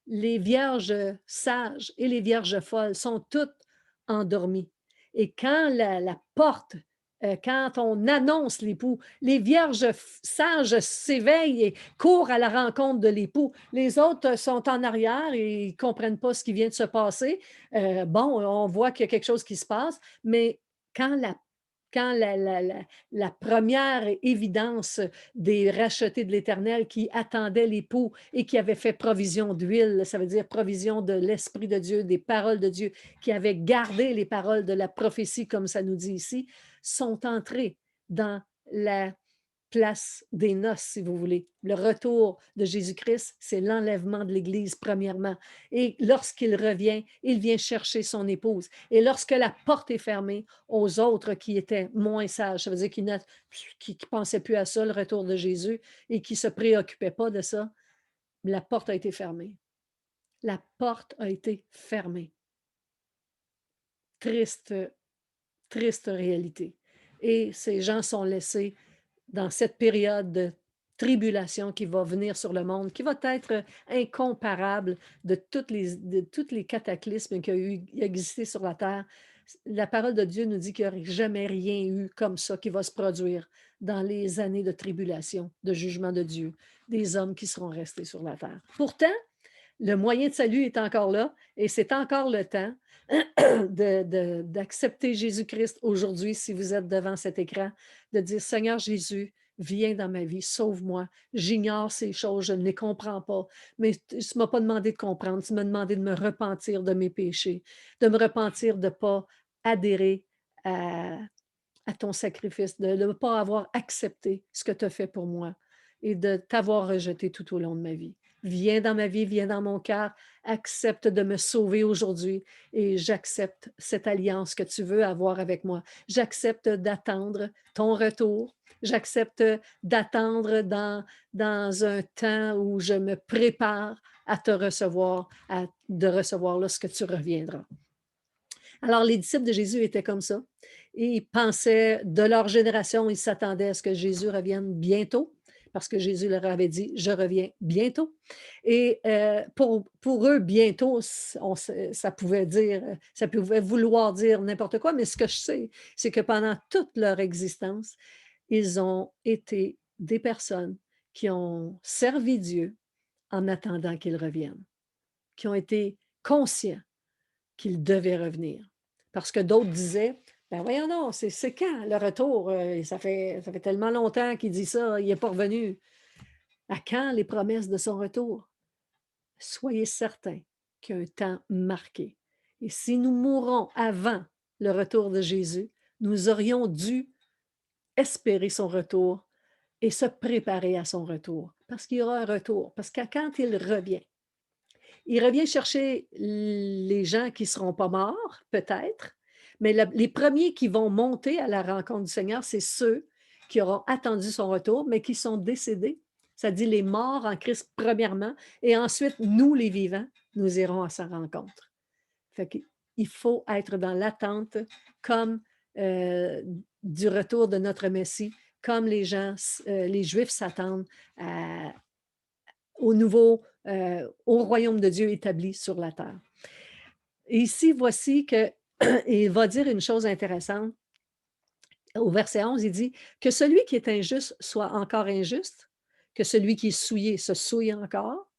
les vierges sages et les vierges folles sont toutes endormies. Et quand la porte, quand on annonce l'époux, les vierges sages s'éveillent et courent à la rencontre de l'époux. Les autres sont en arrière et ils ne comprennent pas ce qui vient de se passer. Bon, on voit qu'il y a quelque chose qui se passe, mais quand la première évidence des rachetés de l'Éternel qui attendaient l'époux et qui avaient fait provision d'huile, ça veut dire provision de l'Esprit de Dieu, des paroles de Dieu, qui avaient gardé les paroles de la prophétie, comme ça nous dit ici, sont entrés dans la place des noces, si vous voulez. Le retour de Jésus-Christ, c'est l'enlèvement de l'Église, premièrement. Et lorsqu'il revient, il vient chercher son épouse. Et lorsque la porte est fermée aux autres qui étaient moins sages, ça veut dire qui ne pensaient plus à ça, le retour de Jésus, et qui ne se préoccupaient pas de ça, la porte a été fermée. La porte a été fermée. Triste, triste réalité. Et ces gens sont laissés dans cette période de tribulation qui va venir sur le monde, qui va être incomparable de tous les cataclysmes qui ont existé sur la terre. La parole de Dieu nous dit qu'il n'y aurait jamais rien eu comme ça qui va se produire dans les années de tribulation, de jugement de Dieu, des hommes qui seront restés sur la terre. Pourtant, le moyen de salut est encore là et c'est encore le temps d'accepter Jésus-Christ aujourd'hui, si vous êtes devant cet écran, de dire, Seigneur Jésus, viens dans ma vie, sauve-moi. J'ignore ces choses, je ne les comprends pas, mais tu ne m'as pas demandé de comprendre, tu m'as demandé de me repentir de mes péchés, de me repentir de ne pas adhérer à, à ton sacrifice, de ne pas avoir accepté ce que tu as fait pour moi et de t'avoir rejeté tout au long de ma vie. Viens dans ma vie, viens dans mon cœur, accepte de me sauver aujourd'hui et j'accepte cette alliance que tu veux avoir avec moi. J'accepte d'attendre ton retour. J'accepte d'attendre dans un temps où je me prépare à te recevoir, de recevoir lorsque tu reviendras. Alors, les disciples de Jésus étaient comme ça. Et ils pensaient, de leur génération, ils s'attendaient à ce que Jésus revienne bientôt, parce que Jésus leur avait dit, je reviens bientôt. Et pour eux, bientôt, ça pouvait dire, ça pouvait vouloir dire n'importe quoi, mais ce que je sais, c'est que pendant toute leur existence, ils ont été des personnes qui ont servi Dieu en attendant qu'il revienne, qui ont été conscients qu'il devait revenir. Parce que d'autres disaient, ben voyons non, c'est quand le retour? Ça fait tellement longtemps qu'il dit ça, il n'est pas revenu. À quand les promesses de son retour? Soyez certains qu'il y a un temps marqué. Et si nous mourons avant le retour de Jésus, nous aurions dû espérer son retour et se préparer à son retour. Parce qu'il y aura un retour. Parce que quand il revient chercher les gens qui ne seront pas morts, peut-être, mais les premiers qui vont monter à la rencontre du Seigneur, c'est ceux qui auront attendu son retour, mais qui sont décédés. Ça dit les morts en Christ premièrement, et ensuite, nous, les vivants, nous irons à sa rencontre. Fait qu'il faut être dans l'attente comme du retour de notre Messie comme les Juifs s'attendent au nouveau, au royaume de Dieu établi sur la terre. Et ici, voici que il va dire une chose intéressante. Au verset 11, il dit que celui qui est injuste soit encore injuste, que celui qui est souillé se souille encore,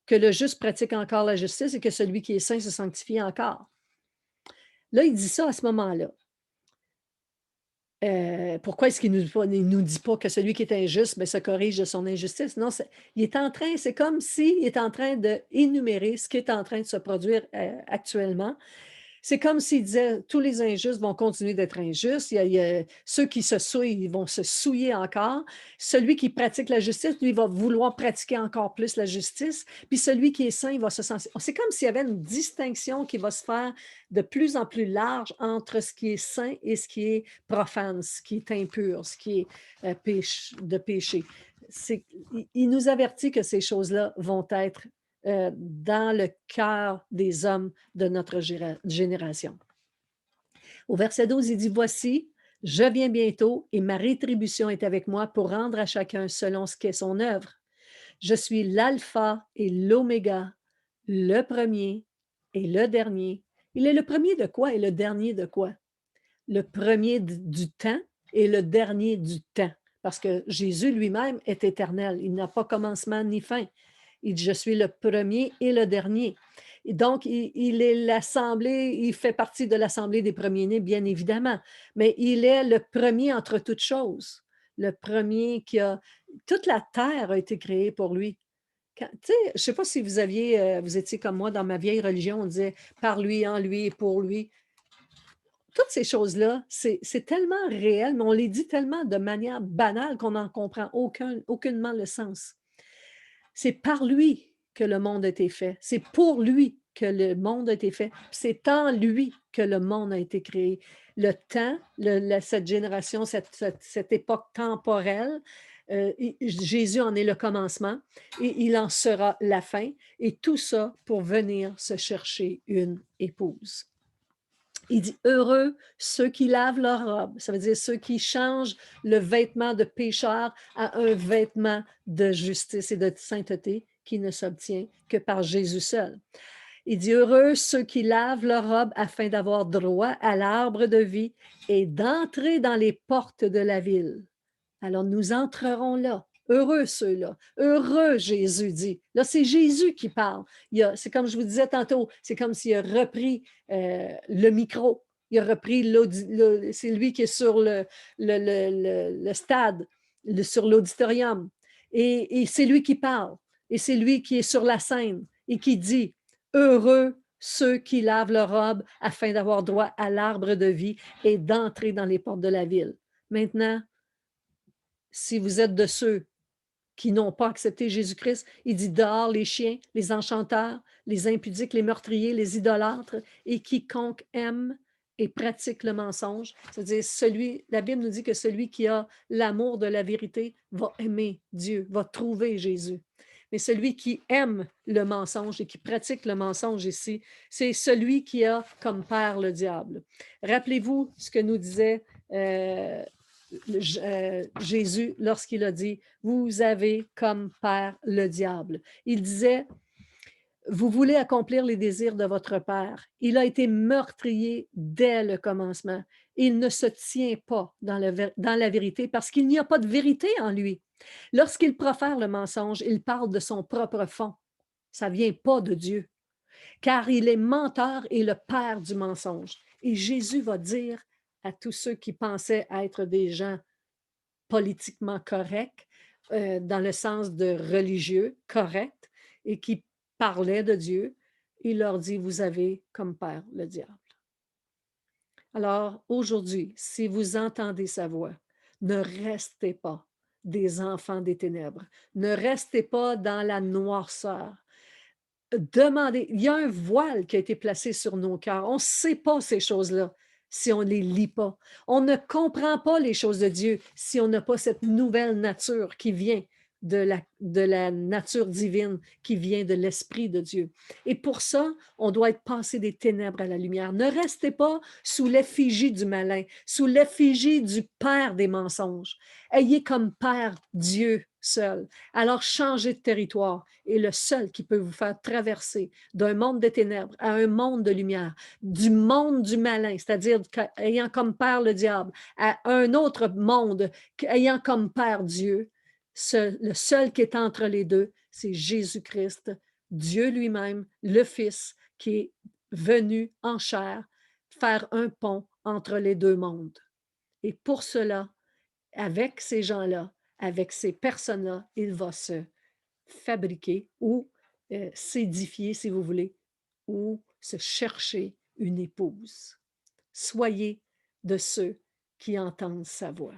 que le juste pratique encore la justice et que celui qui est saint se sanctifie encore. Là, il dit ça à ce moment-là. Pourquoi est-ce qu'il ne nous dit pas que celui qui est injuste se corrige de son injustice? Non, il est en train, c'est comme s'il est en train d'énumérer ce qui est en train de se produire actuellement. C'est comme s'il disait tous les injustes vont continuer d'être injustes. Ceux qui se souillent, ils vont se souiller encore. Celui qui pratique la justice, lui, va vouloir pratiquer encore plus la justice. Puis celui qui est saint, il va se sentir. C'est comme s'il y avait une distinction qui va se faire de plus en plus large entre ce qui est saint et ce qui est profane, ce qui est impur, ce qui est de péché. Il nous avertit que ces choses-là vont être dans le cœur des hommes de notre génération. Au verset 12, il dit, voici, je viens bientôt et ma rétribution est avec moi pour rendre à chacun selon ce qu'est son œuvre. Je suis l'alpha et l'oméga, le premier et le dernier. Il est le premier de quoi et le dernier de quoi? Le premier du temps et le dernier du temps. Parce que Jésus lui-même est éternel. Il n'a pas commencement ni fin. Il dit, je suis le premier et le dernier. Et donc, il est l'assemblée, il fait partie de l'assemblée des premiers-nés, bien évidemment, mais il est le premier entre toutes choses. Le premier qui a... Toute la terre a été créée pour lui. Je ne sais pas si vous étiez comme moi dans ma vieille religion, on disait par lui, en lui et pour lui. Toutes ces choses-là, c'est tellement réel, mais on les dit tellement de manière banale qu'on n'en comprend aucunement le sens. C'est par lui que le monde a été fait. C'est pour lui que le monde a été fait. C'est en lui que le monde a été créé. Le temps, cette génération, cette époque temporelle, Jésus en est le commencement et il en sera la fin. Et tout ça pour venir se chercher une épouse. Il dit, heureux ceux qui lavent leur robe. Ça veut dire ceux qui changent le vêtement de pécheur à un vêtement de justice et de sainteté qui ne s'obtient que par Jésus seul. Il dit, heureux ceux qui lavent leur robe afin d'avoir droit à l'arbre de vie et d'entrer dans les portes de la ville. Alors nous entrerons là. Heureux ceux-là. Heureux, Jésus dit. Là, c'est Jésus qui parle. C'est comme je vous disais tantôt, c'est comme s'il a repris le micro. Il a repris c'est lui qui est sur le stade, sur l'auditorium. Et c'est lui qui parle. Et c'est lui qui est sur la scène et qui dit, heureux ceux qui lavent leur robe afin d'avoir droit à l'arbre de vie et d'entrer dans les portes de la ville. Maintenant, si vous êtes de ceux qui n'ont pas accepté Jésus-Christ, il dit dehors les chiens, les enchanteurs, les impudiques, les meurtriers, les idolâtres et quiconque aime et pratique le mensonge. C'est-à-dire, la Bible nous dit que celui qui a l'amour de la vérité va aimer Dieu, va trouver Jésus. Mais celui qui aime le mensonge et qui pratique le mensonge ici, c'est celui qui a comme père le diable. Rappelez-vous ce que nous disait Jésus lorsqu'il a dit « Vous avez comme père le diable ». Il disait « Vous voulez accomplir les désirs de votre père. Il a été meurtrier dès le commencement. Il ne se tient pas dans la vérité parce qu'il n'y a pas de vérité en lui. Lorsqu'il profère le mensonge, il parle de son propre fond. Ça ne vient pas de Dieu, car il est menteur et le père du mensonge. » Et Jésus va dire à tous ceux qui pensaient être des gens politiquement corrects, dans le sens de religieux correct, et qui parlaient de Dieu, il leur dit, vous avez comme père le diable. Alors, aujourd'hui, si vous entendez sa voix, ne restez pas des enfants des ténèbres. Ne restez pas dans la noirceur. Demandez, il y a un voile qui a été placé sur nos cœurs. On ne sait pas ces choses-là si on ne les lit pas. On ne comprend pas les choses de Dieu si on n'a pas cette nouvelle nature qui vient de la nature divine qui vient de l'Esprit de Dieu. Et pour ça, on doit être passé des ténèbres à la lumière. Ne restez pas sous l'effigie du malin, sous l'effigie du père des mensonges. Ayez comme père Dieu seul. Alors changez de territoire et le seul qui peut vous faire traverser d'un monde de ténèbres à un monde de lumière, du monde du malin, c'est-à-dire ayant comme père le diable, à un autre monde ayant comme père Dieu, le seul qui est entre les deux, c'est Jésus-Christ, Dieu lui-même, le Fils, qui est venu en chair faire un pont entre les deux mondes. Et pour cela, avec ces gens-là, avec ces personnes-là, il va se fabriquer ou s'édifier, si vous voulez, ou se chercher une épouse. Soyez de ceux qui entendent sa voix.